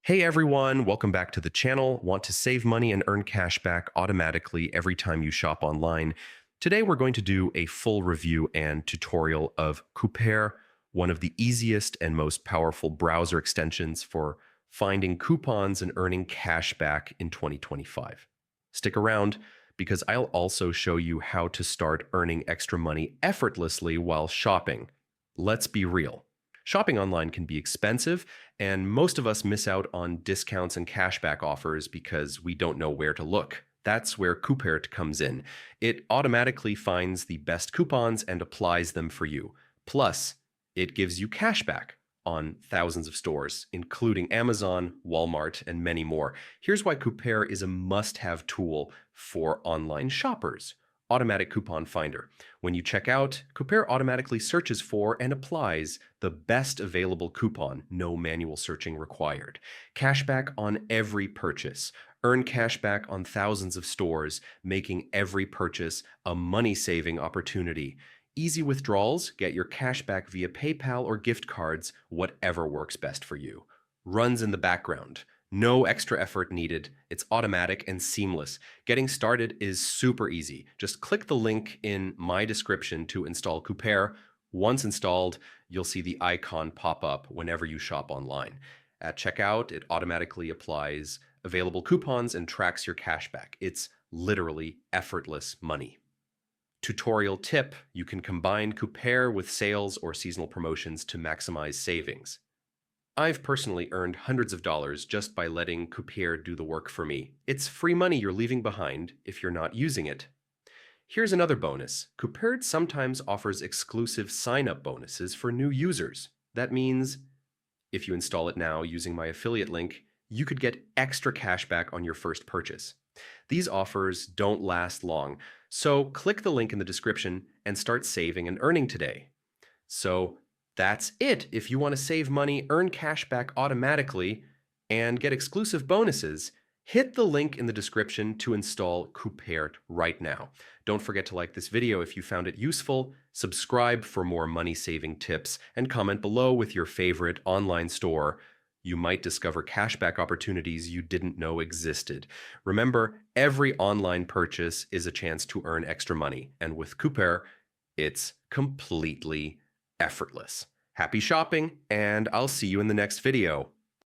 Hey everyone, welcome back to the channel. Want to save money and earn cash back automatically every time you shop online? Today we're going to do a full review and tutorial of Coupert, one of the easiest and most powerful browser extensions for finding coupons and earning cash back in 2025. Stick around because I'll also show you how to start earning extra money effortlessly while shopping. Let's be real. Shopping online can be expensive, and most of us miss out on discounts and cashback offers because we don't know where to look. That's where Coupert comes in. It automatically finds the best coupons and applies them for you. Plus, it gives you cashback on thousands of stores, including Amazon, Walmart, and many more. Here's why Coupert is a must-have tool for online shoppers. Automatic Coupon Finder. When you check out, Coupert automatically searches for and applies the best available coupon, no manual searching required. Cashback on every purchase. Earn cashback on thousands of stores, making every purchase a money-saving opportunity. Easy withdrawals, get your cashback via PayPal or gift cards, whatever works best for you. Runs in the background. No extra effort needed. It's automatic and seamless. Getting started is super easy. Just click the link in my description to install Coupert. Once installed, you'll see the icon pop up whenever you shop online. At checkout, it automatically applies available coupons and tracks your cashback. It's literally effortless money. Tutorial tip: you can combine Coupert with sales or seasonal promotions to maximize savings. I've personally earned hundreds of dollars just by letting Coupert do the work for me. It's free money you're leaving behind if you're not using it. Here's another bonus. Coupert sometimes offers exclusive sign-up bonuses for new users. That means if you install it now using my affiliate link, you could get extra cash back on your first purchase. These offers don't last long, so click the link in the description and start saving and earning today. So that's it. If you want to save money, earn cash back automatically, and get exclusive bonuses, hit the link in the description to install Coupert right now. Don't forget to like this video if you found it useful, subscribe for more money-saving tips, and comment below with your favorite online store. You might discover cashback opportunities you didn't know existed. Remember, every online purchase is a chance to earn extra money, and with Coupert, it's completely effortless. Happy shopping, and I'll see you in the next video.